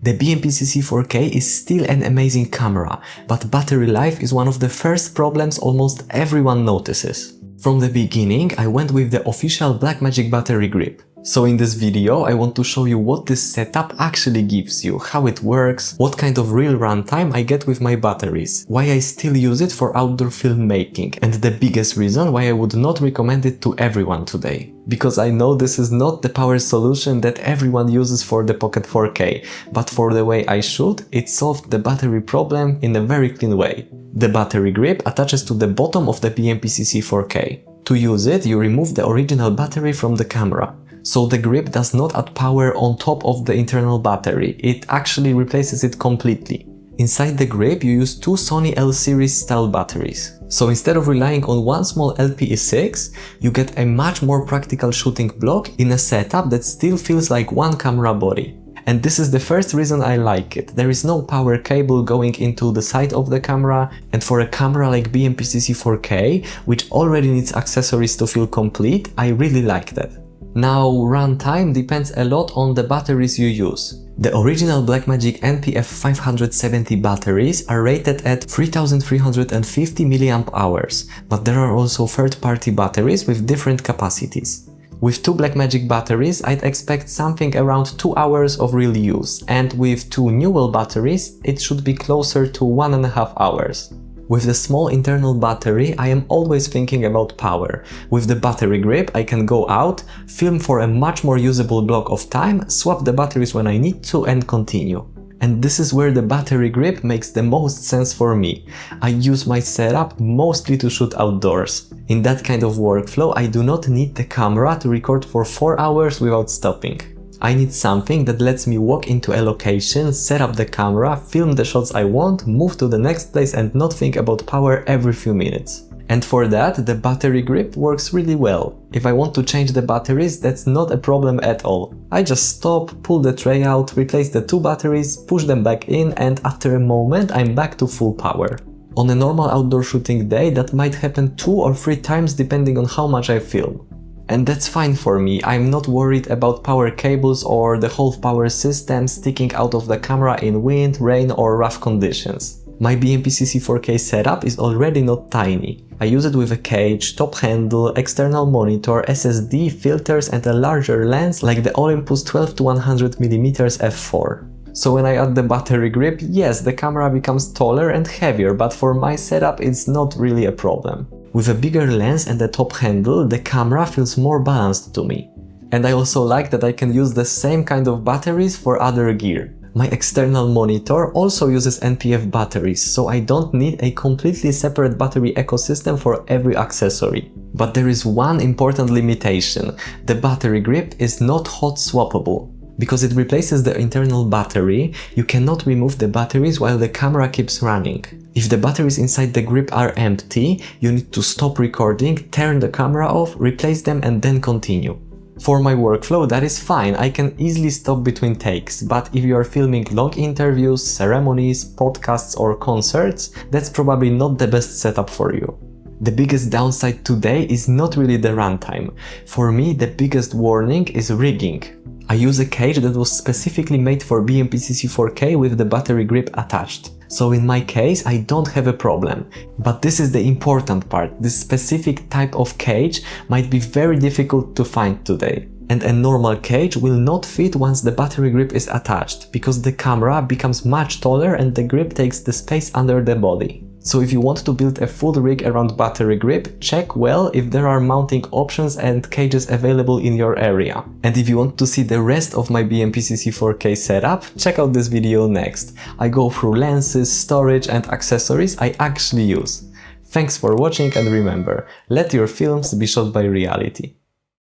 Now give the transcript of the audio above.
The BMPCC 4K is still an amazing camera, but battery life is one of the first problems almost everyone notices. From the beginning, I went with the official Blackmagic battery grip. So in this video, I want to show you what this setup actually gives you, how it works, what kind of real runtime I get with my batteries, why I still use it for outdoor filmmaking, and the biggest reason why I would not recommend it to everyone today. Because I know this is not the power solution that everyone uses for the Pocket 4K, but for the way I shoot, it solved the battery problem in a very clean way. The battery grip attaches to the bottom of the BMPCC 4K. To use it, you remove the original battery from the camera. So the grip does not add power on top of the internal battery, it actually replaces it completely. Inside the grip you use two Sony L-series style batteries. So instead of relying on one small LPE6, you get a much more practical shooting block in a setup that still feels like one camera body. And this is the first reason I like it. There is no power cable going into the side of the camera, and for a camera like BMPCC 4K, which already needs accessories to feel complete, I really like that. Now, runtime depends a lot on the batteries you use. The original Blackmagic NP-F570 batteries are rated at 3350 mAh, but there are also third-party batteries with different capacities. With two Blackmagic batteries, I'd expect something around 2 hours of real use, and with two Newell batteries, it should be closer to 1.5 hours. With the small internal battery, I am always thinking about power. With the battery grip, I can go out, film for a much more usable block of time, swap the batteries when I need to, and continue. And this is where the battery grip makes the most sense for me. I use my setup mostly to shoot outdoors. In that kind of workflow, I do not need the camera to record for 4 hours without stopping. I need something that lets me walk into a location, set up the camera, film the shots I want, move to the next place and not think about power every few minutes. And for that, the battery grip works really well. If I want to change the batteries, that's not a problem at all. I just stop, pull the tray out, replace the two batteries, push them back in, and after a moment I'm back to full power. On a normal outdoor shooting day, that might happen 2 or 3 times depending on how much I film. And that's fine for me. I'm not worried about power cables or the whole power system sticking out of the camera in wind, rain or rough conditions. My BMPCC 4K setup is already not tiny. I use it with a cage, top handle, external monitor, SSD, filters and a larger lens like the Olympus 12-100mm f4. So when I add the battery grip, yes, the camera becomes taller and heavier, but for my setup it's not really a problem. With a bigger lens and a top handle, the camera feels more balanced to me. And I also like that I can use the same kind of batteries for other gear. My external monitor also uses NP-F batteries, so I don't need a completely separate battery ecosystem for every accessory. But there is one important limitation. The battery grip is not hot swappable. Because it replaces the internal battery, you cannot remove the batteries while the camera keeps running. If the batteries inside the grip are empty, you need to stop recording, turn the camera off, replace them and then continue. For my workflow that is fine, I can easily stop between takes, but if you are filming long interviews, ceremonies, podcasts or concerts, that's probably not the best setup for you. The biggest downside today is not really the runtime. For me, the biggest warning is rigging. I use a cage that was specifically made for BMPCC 4K with the battery grip attached. So in my case, I don't have a problem. But this is the important part. This specific type of cage might be very difficult to find today. And a normal cage will not fit once the battery grip is attached, because the camera becomes much taller and the grip takes the space under the body. So if you want to build a full rig around battery grip, check well if there are mounting options and cages available in your area. And if you want to see the rest of my BMPCC 4K setup, check out this video next. I go through lenses, storage and accessories I actually use. Thanks for watching and remember, let your films be shot by reality.